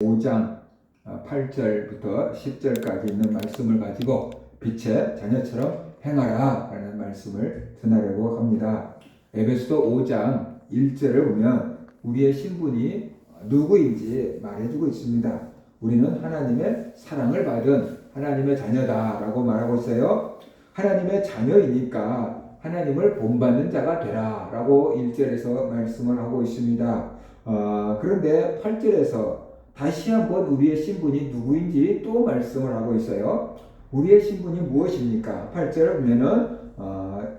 5장 8절부터 10절까지 있는 말씀을 가지고 빛의 자녀처럼 행하라 라는 말씀을 전하려고 합니다. 에베소서 5장 1절을 보면 우리의 신분이 누구인지 말해주고 있습니다. 우리는 하나님의 사랑을 받은 하나님의 자녀다라고 말하고 있어요. 하나님의 자녀이니까 하나님을 본받는 자가 되라 라고 1절에서 말씀을 하고 있습니다. 그런데 8절에서 다시 한번 우리의 신분이 누구인지 또 말씀을 하고 있어요. 우리의 신분이 무엇입니까? 8절을 보면은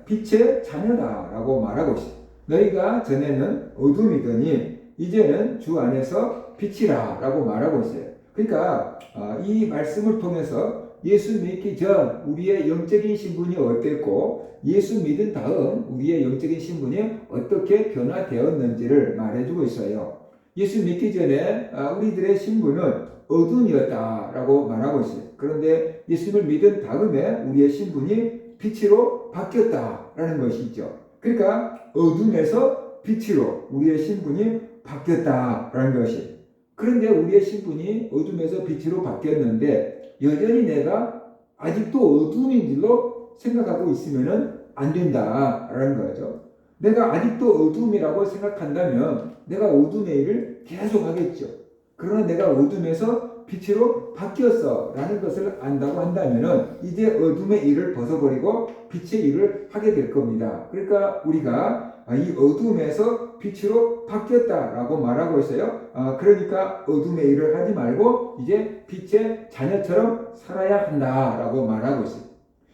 빛의 자녀다라고 말하고 있어요. 너희가 전에는 어둠이더니 이제는 주 안에서 빛이라라고 말하고 있어요. 그러니까 이 말씀을 통해서 예수 믿기 전 우리의 영적인 신분이 어땠고 예수 믿은 다음 우리의 영적인 신분이 어떻게 변화되었는지를 말해주고 있어요. 예수 믿기 전에 우리들의 신분은 어둠이었다라고 말하고 있어요. 그런데 예수를 믿은 다음에 우리의 신분이 빛으로 바뀌었다라는 것이죠. 그러니까 어둠에서 빛으로 우리의 신분이 바뀌었다라는 것이. 그런데 우리의 신분이 어둠에서 빛으로 바뀌었는데 여전히 내가 아직도 어둠인 줄로 생각하고 있으면 안 된다라는 거죠. 내가 아직도 어둠이라고 생각한다면 내가 어둠의 일을 계속 하겠죠. 그러나 내가 어둠에서 빛으로 바뀌었어 라는 것을 안다고 한다면 이제 어둠의 일을 벗어버리고 빛의 일을 하게 될 겁니다. 그러니까 우리가 이 어둠에서 빛으로 바뀌었다라고 말하고 있어요. 그러니까 어둠의 일을 하지 말고 이제 빛의 자녀처럼 살아야 한다라고 말하고 있어요.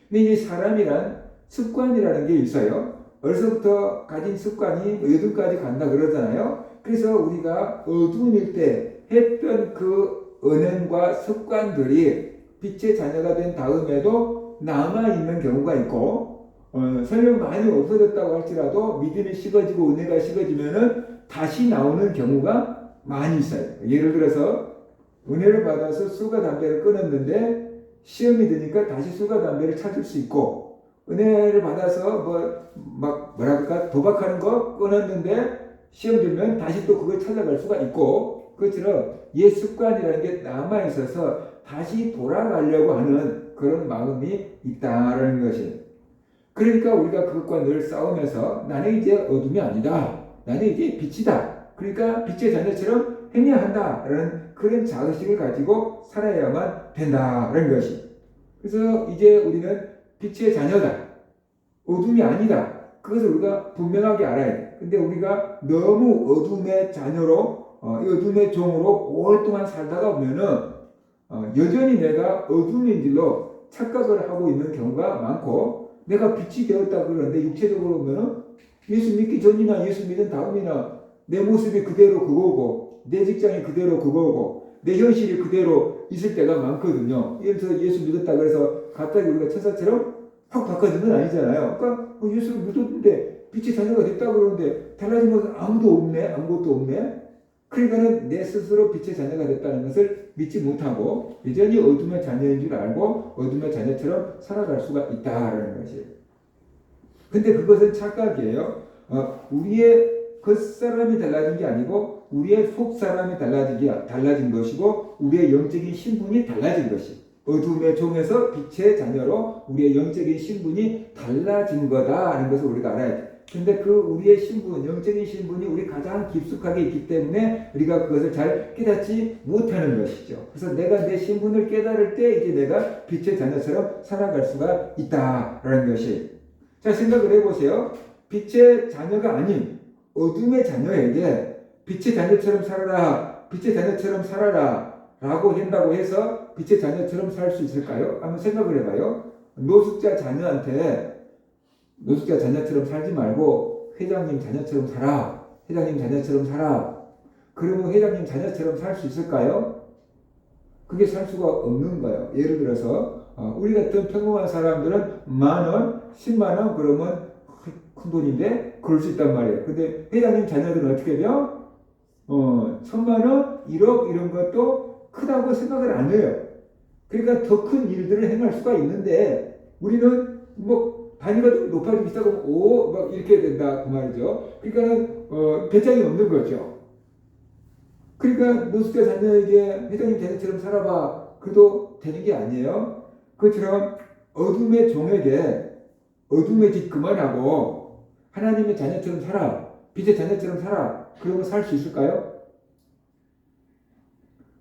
근데 이 사람이란 습관이라는 게 있어요. 어려서부터 가진 습관이 어둠까지 간다 그러잖아요. 그래서 우리가 어둠일 때 했던 그 언행과 습관들이 빛의 자녀가 된 다음에도 남아있는 경우가 있고 설령 많이 없어졌다고 할지라도 믿음이 식어지고 은혜가 식어지면은 다시 나오는 경우가 많이 있어요. 예를 들어서 은혜를 받아서 술과 담배를 끊었는데 시험이 드니까 다시 술과 담배를 찾을 수 있고 은혜를 받아서 뭐랄까 도박하는 거 끊었는데 시험 들면 다시 또 그걸 찾아갈 수가 있고 그것처럼 옛 습관이라는 게 남아있어서 다시 돌아가려고 하는 그런 마음이 있다라는 것이. 그러니까 우리가 그것과 늘 싸우면서 나는 이제 어둠이 아니다. 나는 이제 빛이다. 그러니까 빛의 자녀처럼 행해야 한다라는 그런 자의식을 가지고 살아야만 된다라는 것이. 그래서 이제 우리는 빛의 자녀다. 어둠이 아니다. 그것을 우리가 분명하게 알아야 돼. 근데 우리가 너무 어둠의 자녀로, 어둠의 종으로 오랫동안 살다가 보면은, 여전히 내가 어둠인 줄로 착각을 하고 있는 경우가 많고, 내가 빛이 되었다 그러는데, 육체적으로 보면은, 예수 믿기 전이나 예수 믿은 다음이나 내 모습이 그대로 그거고, 내 직장이 그대로 그거고, 내 현실이 그대로 있을 때가 많거든요. 예를 들어서 예수 믿었다 그래서 갑자기 우리가 천사처럼 확 바꿔진 건 아니잖아요. 그러니까 예수를 믿었는데 빛의 자녀가 됐다 그러는데 달라진 것은 아무것도 없네. 그러니까는 내 스스로 빛의 자녀가 됐다는 것을 믿지 못하고 여전히 어둠의 자녀인 줄 알고 어둠의 자녀처럼 살아갈 수가 있다라는 것이에요. 근데 그것은 착각이에요. 우리의 겉사람이 달라진 게 아니고 우리의 속사람이 달라진 것이고 우리의 영적인 신분이 달라진 것이. 어둠의 종에서 빛의 자녀로 우리의 영적인 신분이 달라진 거다라는 것을 우리가 알아야 돼. 근데 그 우리의 신분, 영적인 신분이 우리 가장 깊숙하게 있기 때문에 우리가 그것을 잘 깨닫지 못하는 것이죠. 그래서 내가 내 신분을 깨달을 때 이제 내가 빛의 자녀처럼 살아갈 수가 있다라는 것이. 자, 생각을 해보세요. 빛의 자녀가 아닌 어둠의 자녀에게 빛의 자녀처럼 살아라, 빛의 자녀처럼 살아라 라고 한다고 해서 빛의 자녀처럼 살 수 있을까요? 한번 생각을 해봐요. 노숙자 자녀처럼 살지 말고 회장님 자녀처럼 살아. 회장님 자녀처럼 살아. 그러면 회장님 자녀처럼 살 수 있을까요? 그게 살 수가 없는 거예요. 예를 들어서 우리 같은 평범한 사람들은 10,000원, 100,000원 그러면 큰 돈인데 그럴 수 있단 말이에요. 근데 회장님 자녀들은 어떻게 돼요? 1,000,000원, 1억 이런 것도 크다고 생각을 안 해요. 그러니까 더 큰 일들을 행할 수가 있는데 우리는 단위가 좀 높아지기 시작하면 막 이렇게 된다 그 말이죠. 그러니까는 배짱이 없는 거죠. 그러니까 노숙자 자녀에게 회장님 자녀처럼 살아봐. 그래도 되는 게 아니에요. 그처럼 어둠의 종에게 어둠의 짓 그만하고 하나님의 자녀처럼 살아. 빛의 자녀처럼 살아. 그러면 살 수 있을까요?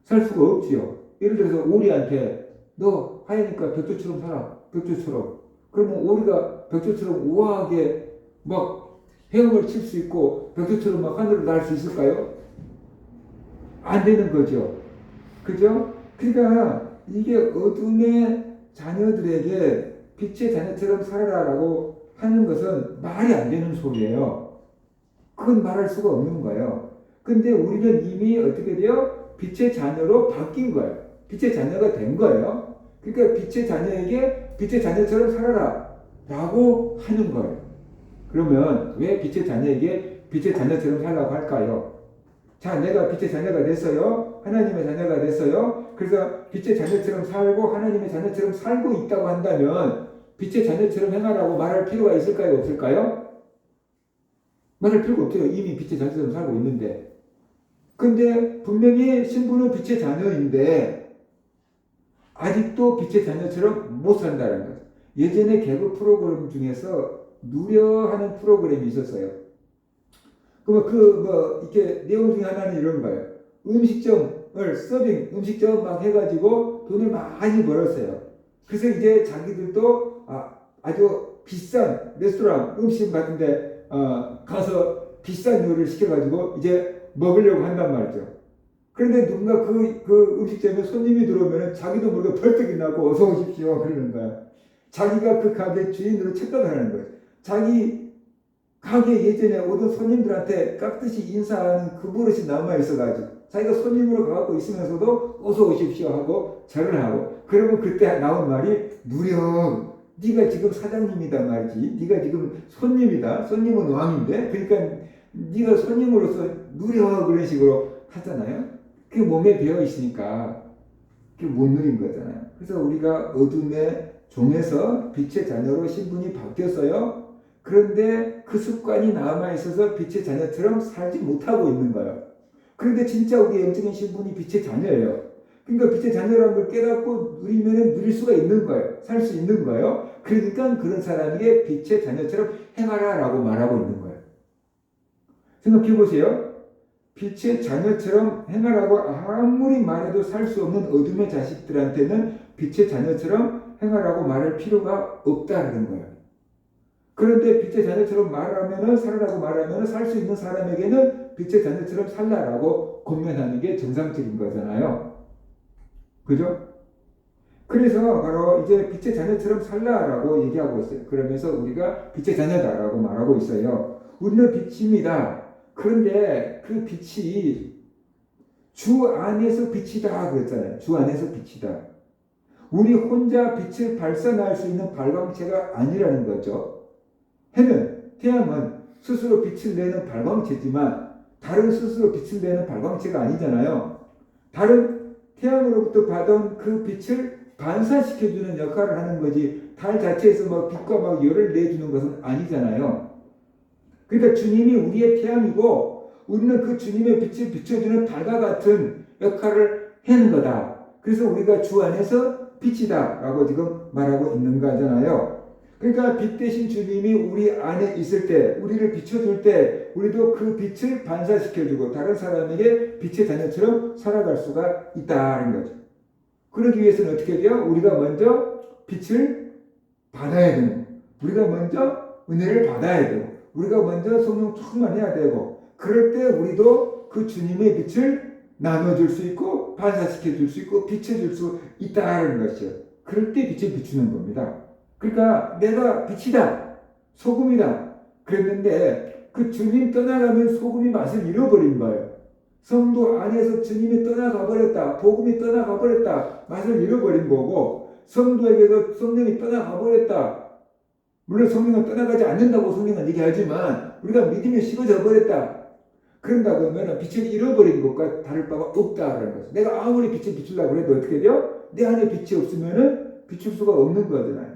살 수가 없지요. 예를 들어서 오리한테 너 하얘니까 벽조처럼 살아. 벽조처럼. 그러면 오리가 벽조처럼 우아하게 막 헤엄을 칠 수 있고 벽조처럼 막 하늘을 날 수 있을까요? 안 되는 거죠. 그죠? 그러니까 이게 어둠의 자녀들에게 빛의 자녀처럼 살아라라고 하는 것은 말이 안 되는 소리예요. 그건 말할 수가 없는 거예요. 근데 우리는 이미 어떻게 돼요? 빛의 자녀로 바뀐 거예요. 빛의 자녀가 된 거예요. 그러니까 빛의 자녀에게 빛의 자녀처럼 살아라 라고 하는 거예요. 그러면 왜 빛의 자녀에게 빛의 자녀처럼 살라고 할까요? 자, 내가 빛의 자녀가 됐어요. 하나님의 자녀가 됐어요. 그래서 빛의 자녀처럼 살고 하나님의 자녀처럼 살고 있다고 한다면 빛의 자녀처럼 행하라고 말할 필요가 있을까요? 없을까요? 말할 필요가 없죠. 이미 빛의 자녀처럼 살고 있는데. 근데 분명히 신부는 빛의 자녀인데 아직도 빛의 자녀처럼 못 산다는 거죠. 예전에 개그 프로그램 중에서 누려하는 프로그램이 있었어요. 이렇게 내용 중에 하나는 이런 거예요. 음식점을 서빙, 음식점 막 해가지고 돈을 많이 벌었어요. 그래서 이제 자기들도 아주 비싼 레스토랑 음식 같은데 가서 비싼 요리를 시켜가지고 이제 먹으려고 한단 말이죠. 그런데 누군가 그 음식점에 손님이 들어오면 자기도 모르게 벌떡이 나고 어서 오십시오 그러는 거야. 자기가 그 가게 주인으로 착각하는 거예요. 자기 가게 예전에 오던 손님들한테 깍듯이 인사하는 그 버릇이 남아있어가지고 자기가 손님으로 가고 있으면서도 어서 오십시오 하고 절을 하고 그러면 그때 나온 말이 무려 네가 지금 사장님이다 말이지. 네가 지금 손님이다. 손님은 왕인데 그러니까 네가 손님으로서 누려 그런 식으로 하잖아요. 그게 몸에 배어 있으니까 그게 못 누린 거잖아요. 그래서 우리가 어둠의 종에서 빛의 자녀로 신분이 바뀌었어요. 그런데 그 습관이 남아있어서 빛의 자녀처럼 살지 못하고 있는 거예요. 그런데 진짜 우리 영적인 신분이 빛의 자녀예요. 그러니까 빛의 자녀라는 걸 깨닫고 누리면 누릴 수가 있는 거예요. 살 수 있는 거예요. 그러니까 그런 사람에게 빛의 자녀처럼 행하라 라고 말하고 있는 거예요. 생각해 보세요. 빛의 자녀처럼 행하라고 아무리 말해도 살 수 없는 어둠의 자식들한테는 빛의 자녀처럼 행하라고 말할 필요가 없다는 거예요. 그런데 빛의 자녀처럼 말하면은 살아라고 말하면은 살 수 있는 사람에게는 빛의 자녀처럼 살라라고 권면하는 게 정상적인 거잖아요. 그죠? 그래서 바로 이제 빛의 자녀처럼 살라라고 얘기하고 있어요. 그러면서 우리가 빛의 자녀다라고 말하고 있어요. 우리는 빛입니다. 그런데 그 빛이 주 안에서 빛이다 그랬잖아요. 주 안에서 빛이다. 우리 혼자 빛을 발산할 수 있는 발광체가 아니라는 거죠. 해는, 태양은 스스로 빛을 내는 발광체지만 달은 스스로 빛을 내는 발광체가 아니잖아요. 달은 태양으로부터 받은 그 빛을 반사시켜주는 역할을 하는 거지 달 자체에서 막 빛과 막 열을 내주는 것은 아니잖아요. 그러니까 주님이 우리의 태양이고 우리는 그 주님의 빛을 비춰주는 달과 같은 역할을 하는 거다. 그래서 우리가 주 안에서 빛이다 라고 지금 말하고 있는 거잖아요. 그러니까 빛 대신 주님이 우리 안에 있을 때 우리를 비춰줄 때 우리도 그 빛을 반사시켜주고 다른 사람에게 빛의 자녀처럼 살아갈 수가 있다는 거죠. 그러기 위해서는 어떻게 돼요? 우리가 먼저 빛을 받아야 되는, 우리가 먼저 은혜를 받아야 되고 우리가 먼저 성령 충만해야 되고 그럴 때 우리도 그 주님의 빛을 나눠줄 수 있고 반사시켜줄 수 있고 비춰줄 수 있다는 것이요. 그럴 때 빛을 비추는 겁니다. 그러니까 내가 빛이다, 소금이다 그랬는데 그 주님 떠나가면 소금이 맛을 잃어버린 거예요. 성도 안에서 주님이 떠나가 버렸다, 복음이 떠나가 버렸다, 맛을 잃어버린 거고 성도에게서 성령이 떠나가 버렸다. 물론 성령은 떠나가지 않는다고 성령은 얘기하지만 우리가 믿음이 식어져 버렸다. 그런다고 하면 빛을 잃어버린 것과 다를 바가 없다라는 거죠. 내가 아무리 빛을 비추려고 해도 어떻게 돼요? 내 안에 빛이 없으면 비출 수가 없는 거잖아요.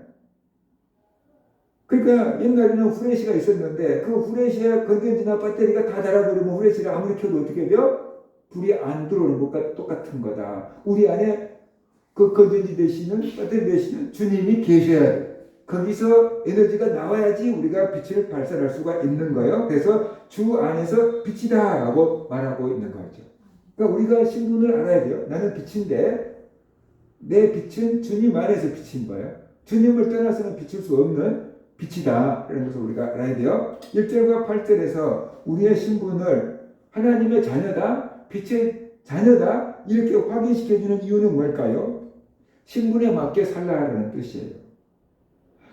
그러니까 옛날에는 후레쉬가 있었는데 그 후레쉬의 건전지나 배터리가 다 닳아버리면 후레쉬를 아무리 켜도 어떻게 돼요? 불이 안 들어오는 것과 똑같은 거다. 우리 안에 그 건전지 되시는 배터리 되시는 주님이 계셔야 돼. 거기서 에너지가 나와야지 우리가 빛을 발산할 수가 있는 거예요. 그래서 주 안에서 빛이다 라고 말하고 있는 거죠. 그러니까 우리가 신분을 알아야 돼요. 나는 빛인데 내 빛은 주님 안에서 빛인 거예요. 주님을 떠나서는 비출 수 없는 빛이다. 이런 것을 우리가 알아야 돼요. 1절과 8절에서 우리의 신분을 하나님의 자녀다, 빛의 자녀다 이렇게 확인시켜주는 이유는 뭘까요? 신분에 맞게 살라는 뜻이에요.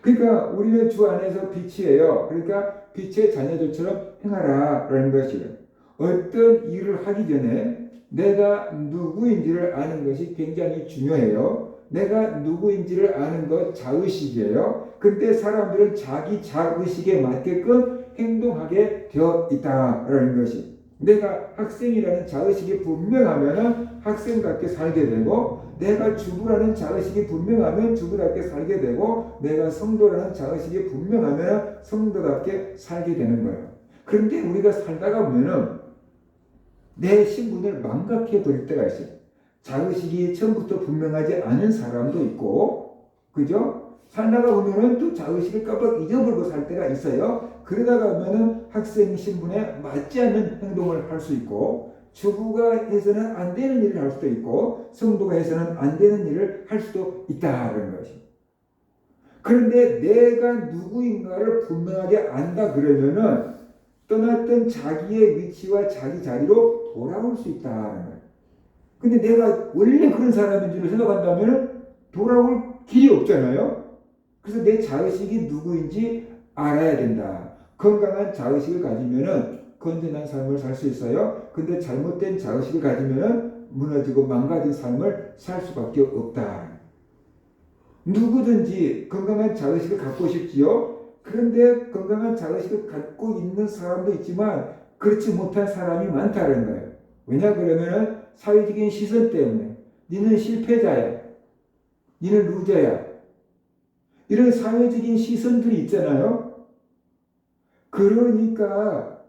그러니까 우리는 주 안에서 빛이에요. 그러니까 빛의 자녀들처럼 행하라라는 것이에요. 어떤 일을 하기 전에 내가 누구인지를 아는 것이 굉장히 중요해요. 내가 누구인지를 아는 것 자의식이에요. 근데 사람들은 자기 자의식에 맞게끔 행동하게 되어 있다라는 것이. 내가 학생이라는 자의식이 분명하면 학생답게 살게 되고, 내가 주부라는 자의식이 분명하면 주부답게 살게 되고, 내가 성도라는 자의식이 분명하면 성도답게 살게 되는 거예요. 그런데 우리가 살다가 보면은 내 신분을 망각해 버릴 때가 있어요. 자의식이 처음부터 분명하지 않은 사람도 있고, 그죠? 살다가 보면은 또 자의식을 깜빡 잊어버리고 살 때가 있어요. 그러다가 보면은 학생 신분에 맞지 않는 행동을 할 수 있고, 주부가 해서는 안 되는 일을 할 수도 있고, 성도가 해서는 안 되는 일을 할 수도 있다는 것이. 그런데 내가 누구인가를 분명하게 안다 그러면은 떠났던 자기의 위치와 자기 자리로 돌아올 수 있다는 거예요. 근데 내가 원래 그런 사람인 줄 생각한다면 돌아올 길이 없잖아요. 그래서 내 자의식이 누구인지 알아야 된다. 건강한 자의식을 가지면은 건전한 삶을 살 수 있어요. 근데 잘못된 자의식을 가지면은 무너지고 망가진 삶을 살 수밖에 없다. 누구든지 건강한 자의식을 갖고 싶지요. 그런데 건강한 자의식을 갖고 있는 사람도 있지만 그렇지 못한 사람이 많다는 거예요. 왜냐 그러면은 사회적인 시선 때문에 니는 실패자야, 니는 루저야, 이런 사회적인 시선들이 있잖아요. 그러니까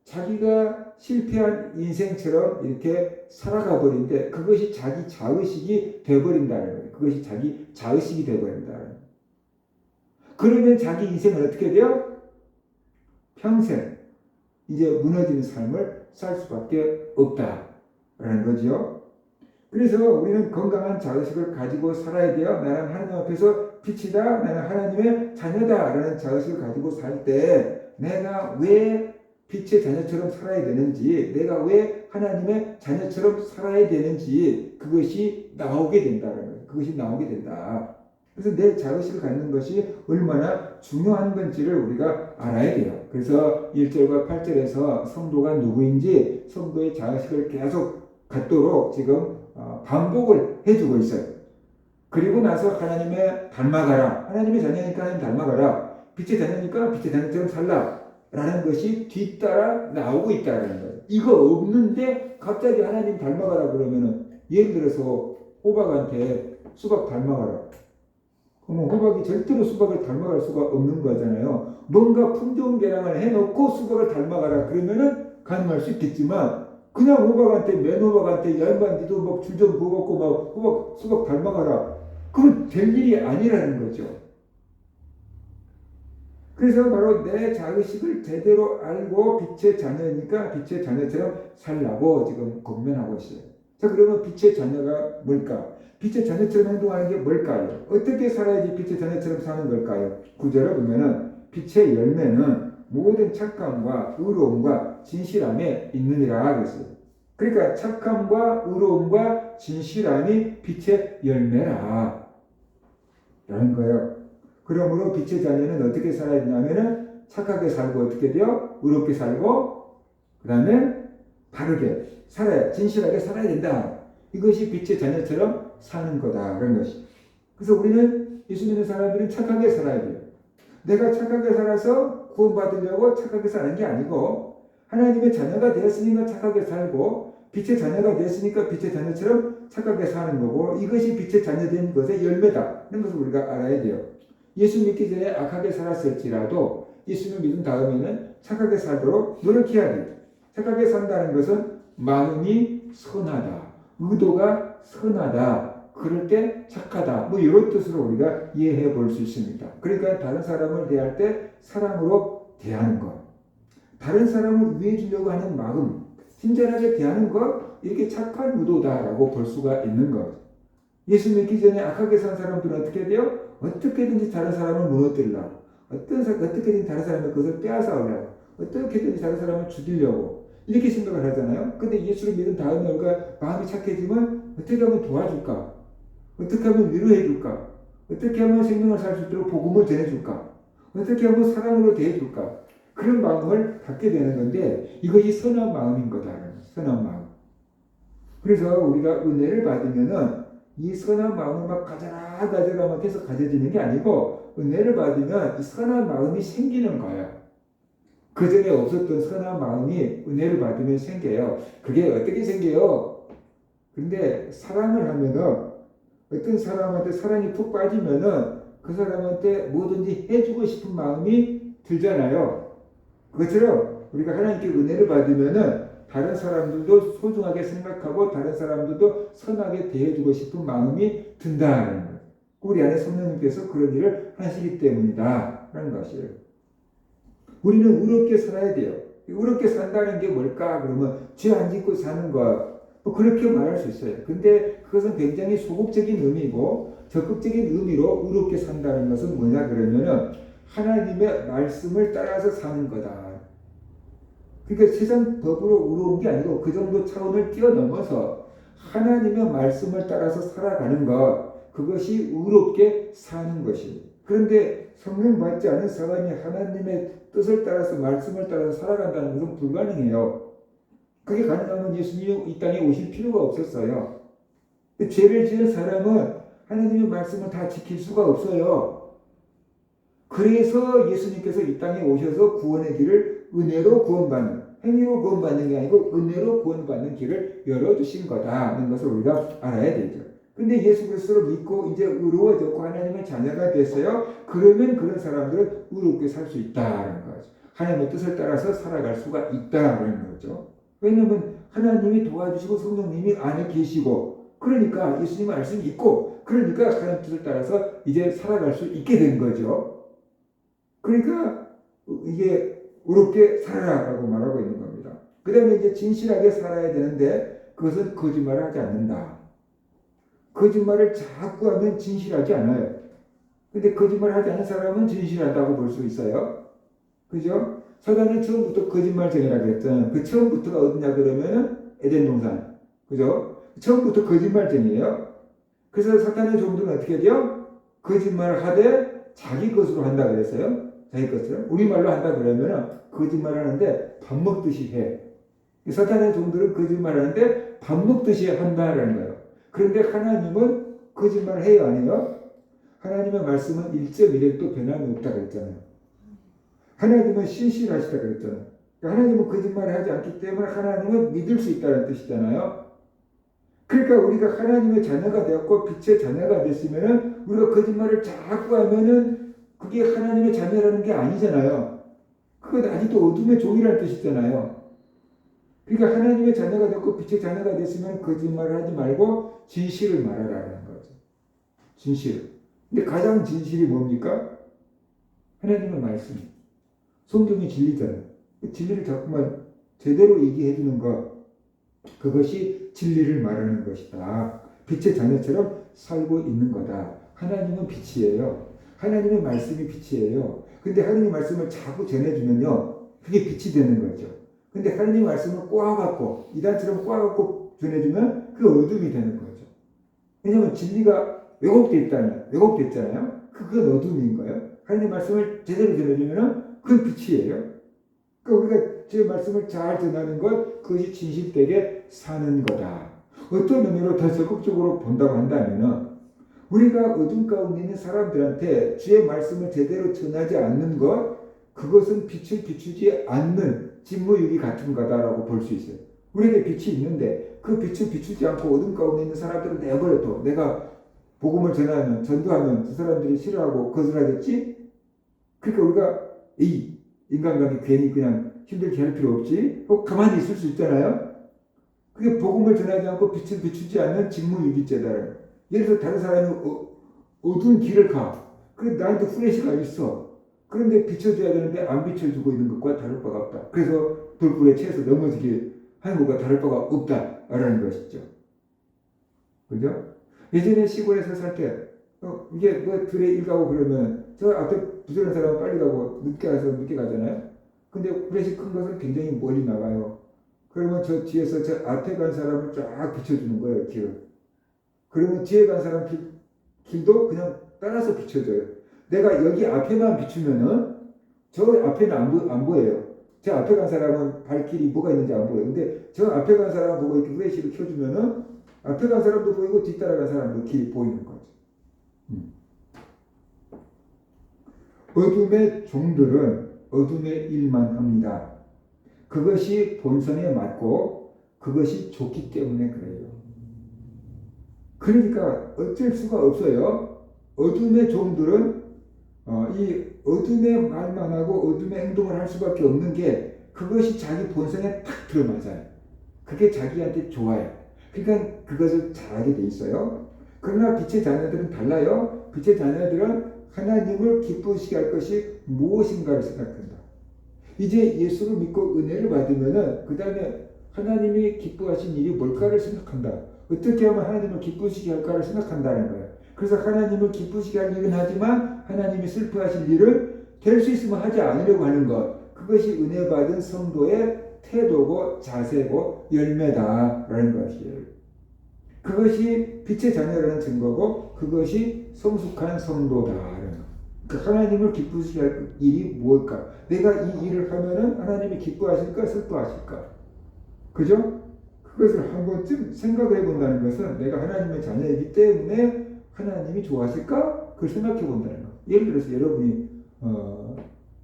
자기가 실패한 인생처럼 이렇게 살아가 버린데 그것이 자기 자의식이 되어버린다는 거예요. 그것이 자기 자의식이 되어버린다는 거예요. 그러면 자기 인생은 어떻게 돼요? 평생 이제 무너지는 삶을 살 수밖에 없다라는 거죠. 그래서 우리는 건강한 자의식을 가지고 살아야 돼요. 나는 하나님 앞에서 빛이다. 나는 하나님의 자녀다라는 자의식을 가지고 살 때 내가 왜 빛의 자녀처럼 살아야 되는지, 내가 왜 하나님의 자녀처럼 살아야 되는지 그것이 나오게 된다는 거예요. 그것이 나오게 된다. 그래서 내 자의식을 갖는 것이 얼마나 중요한 건지를 우리가 알아야 돼요. 그래서 1절과 8절에서 성도가 누구인지 성도의 자의식을 계속 갖도록 지금 반복을 해주고 있어요. 그리고 나서 하나님의 닮아가라. 하나님의 자녀니까 하나님 닮아가라. 빛의 자녀니까 빛의 자녀처럼 살라. 라는 것이 뒤따라 나오고 있다는 거예요. 이거 없는데 갑자기 하나님 닮아가라 그러면은 예를 들어서 호박한테 수박 닮아가라. 그러면 호박이 절대로 수박을 닮아갈 수가 없는 거잖아요. 뭔가 품종 개량을 해놓고 수박을 닮아가라 그러면은 가능할 수 있겠지만 그냥 호박한테 맨 호박한테 야인반 니도 막 줄 좀 부어갖고 막 호박 수박 닮아가라. 그건 될 일이 아니라는 거죠. 그래서 바로 내 자의식을 제대로 알고 빛의 자녀니까 빛의 자녀처럼 살라고 지금 권면하고 있어요. 자, 그러면 빛의 자녀가 뭘까? 빛의 자녀처럼 행동하는 게 뭘까요? 어떻게 살아야지 빛의 자녀처럼 사는 걸까요? 구절을 보면은 빛의 열매는 모든 착함과 의로움과 진실함에 있느니라 그랬어요. 그러니까 착함과 의로움과 진실함이 빛의 열매라 라는 거예요. 그러므로 빛의 자녀는 어떻게 살아야 되냐면은 착하게 살고 어떻게 돼요? 의롭게 살고 그 다음에 바르게 살아야, 진실하게 살아야 된다. 이것이 빛의 자녀처럼 사는 거다라는 것이. 그래서 우리는 예수 믿는 사람들은 착하게 살아야 돼요. 내가 착하게 살아서 구원받으려고 착하게 사는 게 아니고 하나님의 자녀가 되었으니까 착하게 살고 빛의 자녀가 되었으니까 빛의 자녀처럼 착하게 사는 거고 이것이 빛의 자녀된 것의 열매다는 것을 우리가 알아야 돼요. 예수 믿기 전에 악하게 살았을지라도 예수를 믿은 다음에는 착하게 살도록 노력해야 돼요. 착하게 산다는 것은 마음이 선하다. 의도가 선하다. 그럴 때 착하다. 뭐 이런 뜻으로 우리가 이해해 볼 수 있습니다. 그러니까 다른 사람을 대할 때 사랑으로 대하는 것. 다른 사람을 위해 주려고 하는 마음. 친절하게 대하는 것. 이렇게 착한 의도다라고 볼 수가 있는 것. 예수 믿기 전에 악하게 산 사람들은 어떻게 돼요? 어떻게든지 다른 사람을 무너뜨리려고. 어떻게든지 다른 사람의 것을 빼앗아오려고. 어떻게든지 다른 사람을 죽이려고. 이렇게 생각을 하잖아요. 근데 예수를 믿은 다음에 우리가 마음이 착해지면 어떻게 하면 도와줄까? 어떻게 하면 위로해줄까? 어떻게 하면 생명을 살 수 있도록 복음을 전해줄까? 어떻게 하면 사랑으로 대해줄까? 그런 마음을 갖게 되는 건데 이것이 선한 마음인 거다. 선한 마음. 그래서 우리가 은혜를 받으면은 이 선한 마음을 막 가져라 막 계속 가져지는 게 아니고 은혜를 받으면 이 선한 마음이 생기는 거예요. 그 전에 없었던 선한 마음이 은혜를 받으면 생겨요. 그게 어떻게 생겨요? 근데 사랑을 하면은 어떤 사람한테 사랑이 푹 빠지면은 그 사람한테 뭐든지 해주고 싶은 마음이 들잖아요. 그것처럼 우리가 하나님께 은혜를 받으면은 다른 사람들도 소중하게 생각하고 다른 사람들도 선하게 대해주고 싶은 마음이 든다는 거예요. 우리 안에 성령님께서 그런 일을 하시기 때문이다 라는 것이에요. 우리는 의롭게 살아야 돼요. 의롭게 산다는 게 뭘까? 그러면 죄 안 짓고 사는 것. 뭐 그렇게 말할 수 있어요. 근데 그것은 굉장히 소극적인 의미고 적극적인 의미로 의롭게 산다는 것은 뭐냐 그러면은 하나님의 말씀을 따라서 사는 거다. 그러니까 세상 법으로 의로운 게 아니고 그 정도 차원을 뛰어넘어서 하나님의 말씀을 따라서 살아가는 것, 그것이 의롭게 사는 것입니다. 그런데 성령 받지 않은 사람이 하나님의 뜻을 따라서 말씀을 따라서 살아간다는 것은 불가능해요. 그게 가능하면 예수님이 이 땅에 오실 필요가 없었어요. 죄를 지은 사람은 하나님의 말씀을 다 지킬 수가 없어요. 그래서 예수님께서 이 땅에 오셔서 구원의 길을 은혜로 구원받는, 행위로 구원받는 게 아니고 은혜로 구원받는 길을 열어주신 거다는 것을 우리가 알아야 되죠. 근데 예수 그리스도를 믿고 이제 의로워졌고 하나님의 자녀가 됐어요. 그러면 그런 사람들은 의롭게 살 수 있다는 거죠. 하나님의 뜻을 따라서 살아갈 수가 있다는 거죠. 왜냐하면 하나님이 도와주시고 성령님이 안에 계시고 그러니까 예수님 말씀이 있고 그러니까 하나님 뜻을 따라서 이제 살아갈 수 있게 된 거죠. 그러니까 이게 의롭게 살아라라고 말하고 있는 겁니다. 그 다음에 이제 진실하게 살아야 되는데 그것은 거짓말을 하지 않는다. 거짓말을 자꾸 하면 진실하지 않아요. 근데 거짓말을 하지 않는 사람은 진실하다고 볼 수 있어요. 그죠? 사단은 처음부터 거짓말쟁이라고 했잖아요. 그 처음부터가 어디냐 그러면은 에덴 동산. 그죠? 처음부터 거짓말쟁이에요. 그래서 사탄의 종들은 어떻게 돼요? 거짓말을 하되 자기 것으로 한다 그랬어요. 자기 것으로. 우리말로 한다 그러면은 거짓말 하는데 밥 먹듯이 해. 사탄의 종들은 거짓말 하는데 밥 먹듯이 한다라는 거예요. 그런데 하나님은 거짓말을 해요, 안 해요? 하나님의 말씀은 1.1획도 변함이 없다 그랬잖아요. 하나님은 신실하시다 그랬잖아요. 하나님은 거짓말을 하지 않기 때문에 하나님은 믿을 수 있다는 뜻이잖아요. 그러니까 우리가 하나님의 자녀가 되었고 빛의 자녀가 됐으면은 우리가 거짓말을 자꾸 하면은 그게 하나님의 자녀라는 게 아니잖아요. 그건 아직도 어둠의 종이라는 뜻이잖아요. 그러니까 하나님의 자녀가 됐고 빛의 자녀가 됐으면 거짓말을 하지 말고 진실을 말하라는 거죠. 진실. 근데 가장 진실이 뭡니까? 하나님의 말씀. 성경이 진리잖아요. 진리를 자꾸만 제대로 얘기해 주는 것. 그것이 진리를 말하는 것이다. 빛의 자녀처럼 살고 있는 거다. 하나님은 빛이에요. 하나님의 말씀이 빛이에요. 근데 하나님의 말씀을 자꾸 전해주면요. 그게 빛이 되는 거죠. 근데 하나님의 말씀을 꼬아갖고 이단처럼 꼬아갖고 전해주면 그 어둠이 되는 거죠. 왜냐하면 진리가 왜곡됐잖아요. 그건 어둠인 거예요. 하나님의 말씀을 제대로 전해주면 그건 빛이에요. 그러니까 우리가 제 말씀을 잘 전하는 것, 그것이 진실되게 사는 거다. 어떤 의미로 더 적극적으로 본다고 한다면 우리가 어둠 가운데 있는 사람들한테 주의 말씀을 제대로 전하지 않는 것, 그것은 빛을 비추지 않는 직무유기 같은 거다라고 볼 수 있어요. 우리에게 빛이 있는데 그 빛을 비추지 않고 어둠 가운데 있는 사람들은 내버려둬. 내가 복음을 전하면, 전도하면 그 사람들이 싫어하고 거절하겠지? 그러니까 우리가 이 인간관계 괜히 그냥 힘들게 할 필요 없지? 가만히 있을 수 있잖아요? 그게 복음을 전하지 않고 빛을 비추지 않는 직무유기죄다라는 거예요. 예를 들어 다른 사람이 어두운 길을 가. 그래 나한테 플래시가 있어. 그런데 비춰줘야 되는데 안 비춰주고 있는 것과 다를 바가 없다. 그래서 불불에 채서 넘어지게 하는 것과 다를 바가 없다라는 것이죠. 그죠? 예전에 시골에서 살 때 이게 뭐 들에 일 가고 그러면 저 앞에 부지런한 사람은 빨리 가고 늦게 가서 늦게 가잖아요. 근데 플래시 큰 것은 굉장히 멀리 나가요. 그러면 저 뒤에서 저 앞에 간 사람을 쫙 비춰주는 거예요, 길을. 그러면 뒤에 간 사람 길도 그냥 따라서 비춰줘요. 내가 여기 앞에만 비추면은 저 앞에는 안 보여요. 저 앞에 간 사람은 발길이 뭐가 있는지 안 보여요. 근데 저 앞에 간 사람 보고 이렇게 플래시를 켜주면은 앞에 간 사람도 보이고 뒤따라간 사람도 길이 보이는 거죠. 어둠의 종들은 어둠의 일만 합니다. 그것이 본성에 맞고 그것이 좋기 때문에 그래요. 그러니까 어쩔 수가 없어요. 어둠의 종들은 이 어둠의 말만 하고 어둠의 행동을 할 수밖에 없는 게 그것이 자기 본성에 탁 들어맞아요. 그게 자기한테 좋아요. 그러니까 그것을 잘하게 돼 있어요. 그러나 빛의 자녀들은 달라요. 빛의 자녀들은 하나님을 기쁘시게 할 것이 무엇인가를 생각한다. 이제 예수를 믿고 은혜를 받으면은 그 다음에 하나님이 기뻐하신 일이 뭘까를 생각한다. 어떻게 하면 하나님을 기쁘시게 할까를 생각한다는 거예요. 그래서 하나님을 기쁘시게 할 일은 하지만 하나님이 슬퍼하실 일을 될 수 있으면 하지 않으려고 하는 것. 그것이 은혜 받은 성도의 태도고 자세고 열매다라는 것이에요. 그것이 빛의 자녀라는 증거고 그것이 성숙한 성도다라는 것. 그 하나님을 기쁘시게 할 일이 무엇일까? 내가 이 일을 하면은 하나님이 기뻐하실까 슬퍼하실까? 그죠? 그것을 한 번쯤 생각을 해본다는 것은 내가 하나님의 자녀이기 때문에 하나님이 좋아하실까? 그걸 생각해 본다는 것. 예를 들어서 여러분이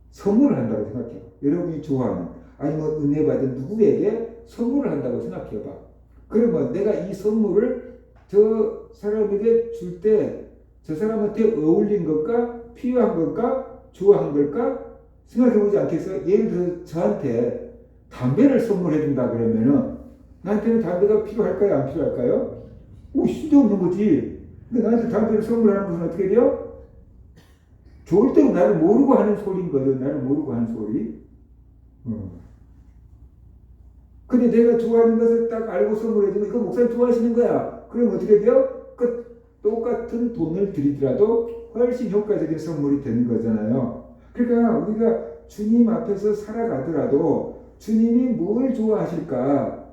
선물을 한다고 생각해봐. 여러분이 좋아하는 아니면 은혜 받은 누구에게 선물을 한다고 생각해봐. 그러면 내가 이 선물을 저 사람에게 줄 때 저 사람한테 어울린 것과 필요한 걸까? 좋아한 걸까? 생각해보지 않겠어요? 예를 들어 저한테 담배를 선물해 준다 그러면은 나한테는 담배가 필요할까요? 안 필요할까요? 쓸데없는 거지. 근데 나한테 담배를 선물하는 것은 어떻게 돼요? 좋을 때는 나를 모르고 하는 소리인 거죠. 나를 모르고 하는 소리. 근데 내가 좋아하는 것을 딱 알고 선물해 주면 이거 목사님 좋아하시는 거야. 그럼 어떻게 돼요? 똑같은 돈을 들이더라도 훨씬 효과적인 선물이 되는 거잖아요. 그러니까 우리가 주님 앞에서 살아가더라도 주님이 뭘 좋아하실까?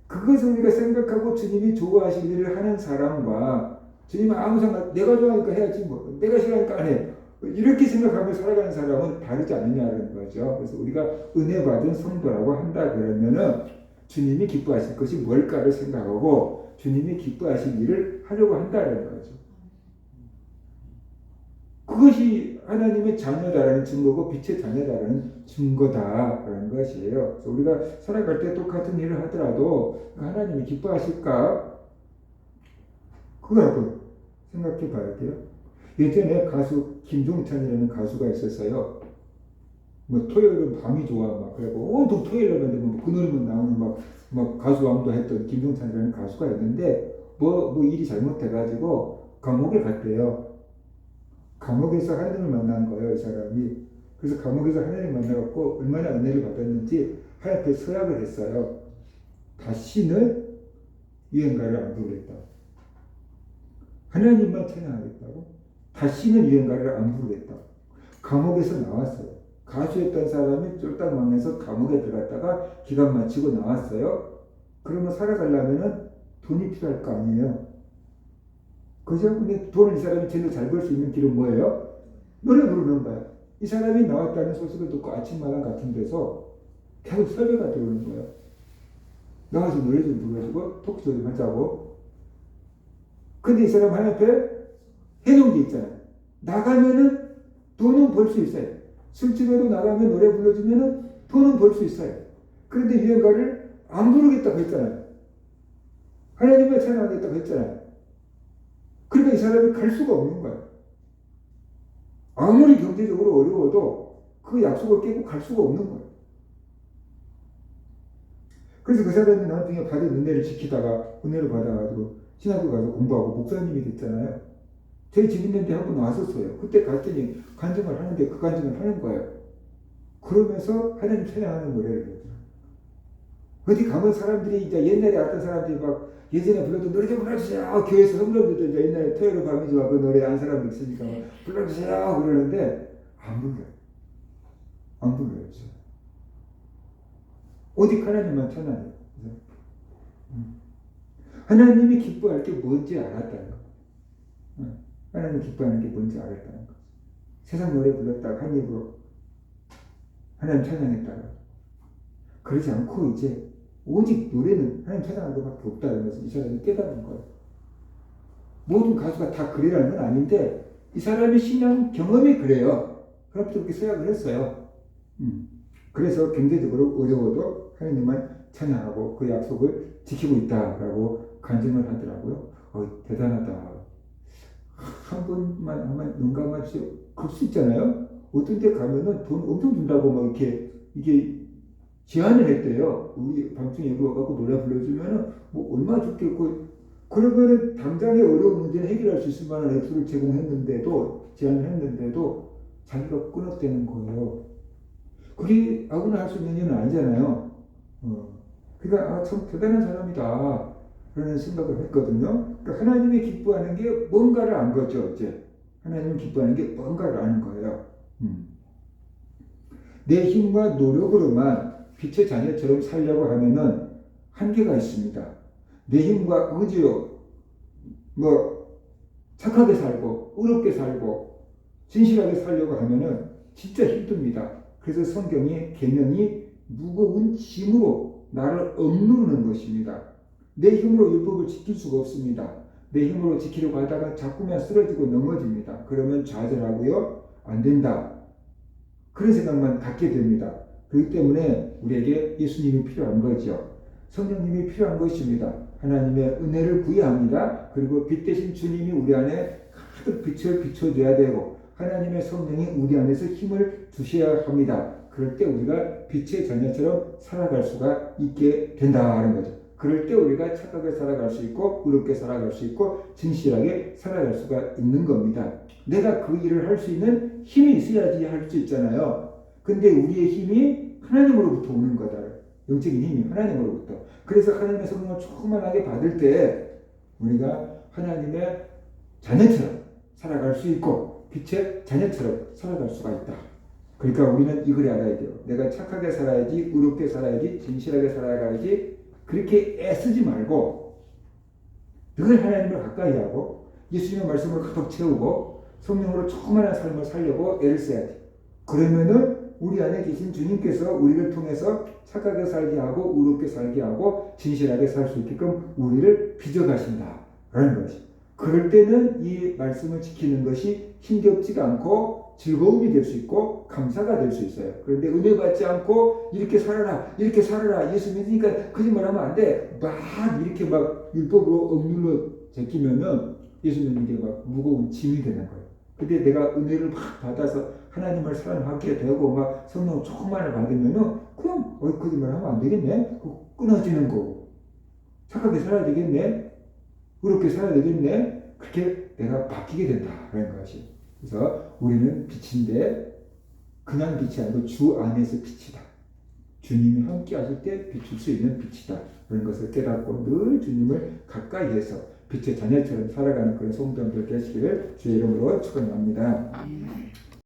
그것을 우리가 생각하고 주님이 좋아하실 일을 하는 사람과 주님은 아무 상관, 내가 좋아하니까 해야지 뭐, 내가 싫어하니까 안 해. 이렇게 생각하며 살아가는 사람은 다르지 않느냐는 거죠. 그래서 우리가 은혜 받은 성도라고 한다 그러면은 주님이 기뻐하실 것이 뭘까를 생각하고 주님이 기뻐하실 일을 하려고 한다는 거죠. 그것이 하나님의 자녀다라는 증거고 빛의 자녀다라는 증거다라는 것이에요. 그래서 우리가 살아갈 때 똑같은 일을 하더라도 하나님이 기뻐하실까? 그거 한번 생각해 봐야 돼요. 예전에 가수 김종찬이라는 가수가 있었어요. 뭐 토요일은 밤이 좋아 막 그래고 온통 토요일만 되면 뭐 그 노래만 나오는 막 가수왕도 했던 김종찬이라는 가수가 있는데 뭐 일이 잘못해가지고 감옥에 갔대요. 감옥에서 하나님을 만난 거예요, 이 사람이. 그래서 감옥에서 하나님을 만나갖고 얼마나 은혜를 받았는지 하얗게 서약을 했어요. 다시는 유행가를 안 부르겠다. 하나님만 찬양하겠다고? 다시는 유행가를 안 부르겠다. 감옥에서 나왔어요. 가수였던 사람이 쫄딱 망해서 감옥에 들어갔다가 기간 마치고 나왔어요. 그러면 살아가려면 돈이 필요할 거 아니에요. 그죠? 근데 돈을 이 사람이 제일 잘 벌 수 있는 길은 뭐예요? 노래 부르는 거야. 이 사람이 나왔다는 소식을 듣고 아침마당 같은 데서 계속 섭외가 들어오는 거예요. 나와서 노래 좀 불러주고 토크쇼 좀 하자고. 근데 이 사람 하나 앞에 해놓은 게 있잖아요. 나가면은 돈은 벌 수 있어요. 술집에도 나가면 노래 불러주면은 돈은 벌 수 있어요. 그런데 유행가를 안 부르겠다고 했잖아요. 하나님을 찬양하겠다고 했잖아요. 그러니까 이 사람이 갈 수가 없는 거예요. 아무리 경제적으로 어려워도 그 약속을 깨고 갈 수가 없는 거예요. 그래서 그 사람이 나중에 받은 은혜를 지키다가 은혜를 받아가지고 신학교 가서 공부하고 목사님이 됐잖아요. 저희 집 있는데 한 번 왔었어요. 그때 갔더니 간증을 하는데 그 간증을 하는 거예요. 그러면서 하나님 찬양하는 노래를 해요. 어디 가면 사람들이 이제 옛날에 왔던 사람들이 막 예전에 불러도 노래 좀 불러주세요. 교회에서 성도들도 이제 옛날에 토요일 밤이 좋아 그 노래 안 사람들 있으니까 불러주세요 그러는데 안 불러요. 안 불러요. 오직 하나님만 찬양해요. 하나님이 기뻐할 게 뭔지 알았다는 거. 하나님 기뻐하는 게 뭔지 알았다는 거. 세상 노래 불렀다가 한 입으로 하나님 찬양했다가 그러지 않고 이제 오직 노래는 하나님 찬양하는 것밖에 없다는 것을 이 사람이 깨달은 거예요. 모든 가수가 다 그래라는 건 아닌데 이 사람의 신앙 경험이 그래요. 그렇게 그렇게 생각을 했어요. 그래서 경제적으로 어려워도 하나님만 찬양하고 그 약속을 지키고 있다라고 간증을 하더라고요. 대단하다. 한 번만 하면 눈 감아주세요. 그럴 수 있잖아요. 어떤 데 가면은 돈 엄청 준다고 막 이게 제안을 했대요. 우리 방송에 여기 와갖고 노래 불러주면은 뭐 얼마 줬겠고 그러면은 당장의 어려운 문제는 해결할 수 있을 만한 액수를 제공했는데도 제안을 했는데도 자기가 끊었다는 거예요. 그게 아무나 할 수 있는 일은 아니잖아요. 그러니까 참 대단한 사람이다 라는 생각을 했거든요. 그러니까 하나님이 기뻐하는 게 뭔가를 안 거죠. 이제 하나님이 기뻐하는 게 뭔가를 아는 거예요. 내 힘과 노력으로만 빛의 자녀처럼 살려고 하면은 한계가 있습니다. 내 힘과 의지로 착하게 살고 의롭게 살고 진실하게 살려고 하면은 진짜 힘듭니다. 그래서 성경의 계명이 무거운 짐으로 나를 억누르는 것입니다. 내 힘으로 율법을 지킬 수가 없습니다. 내 힘으로 지키려고 하다가 자꾸만 쓰러지고 넘어집니다. 그러면 좌절하고요. 안 된다. 그런 생각만 갖게 됩니다. 그렇기 때문에 우리에게 예수님이 필요한 거죠. 성령님이 필요한 것입니다. 하나님의 은혜를 구해야 합니다. 그리고 빛 대신 주님이 우리 안에 가득 빛을 비춰줘야 되고 하나님의 성령이 우리 안에서 힘을 주셔야 합니다. 그럴 때 우리가 빛의 자녀처럼 살아갈 수가 있게 된다는 거죠. 그럴 때 우리가 착하게 살아갈 수 있고 의롭게 살아갈 수 있고 진실하게 살아갈 수가 있는 겁니다. 내가 그 일을 할 수 있는 힘이 있어야지 할 수 있잖아요. 근데 우리의 힘이 하나님으로부터 오는 거다. 영적인 힘이 하나님으로부터. 그래서 하나님의 성령을 충만하게 받을 때 우리가 하나님의 자녀처럼 살아갈 수 있고 빛의 자녀처럼 살아갈 수가 있다. 그러니까 우리는 이걸 알아야 돼요. 내가 착하게 살아야지, 의롭게 살아야지, 진실하게 살아가야지. 그렇게 애쓰지 말고 늘 하나님을 가까이 하고 예수님의 말씀을 가득 채우고 성령으로 충만한 삶을 살려고 애를 써야지. 그러면은 우리 안에 계신 주님께서 우리를 통해서 착하게 살게 하고 의롭게 살게 하고 진실하게 살 수 있게끔 우리를 빚어가신다 라는 것이. 그럴 때는 이 말씀을 지키는 것이 힘겹지가 않고 즐거움이 될 수 있고 감사가 될 수 있어요. 그런데 은혜 받지 않고 이렇게 살아라 예수 믿으니까 거짓말하면 안 돼. 막 이렇게 막 율법으로 억눌러 제끼면은 예수 믿는 게 막 무거운 짐이 되는 거예요. 근데 내가 은혜를 막 받아서 하나님을 사랑하게 되고 막 성령 충만을 받으면은 그냥 거짓말하면 안 되겠네. 끊어지는 거고 착하게 살아야 되겠네. 의롭게 살아야 되겠네. 그렇게 내가 바뀌게 된다라는 것이. 그래서 우리는 빛인데 그냥 빛이 아니고 주 안에서 빛이다. 주님이 함께 하실 때 비출 수 있는 빛이다. 그런 것을 깨닫고 늘 주님을 가까이해서 빛의 자녀처럼 살아가는 그런 성도들 되시기를 주의 이름으로 축원합니다.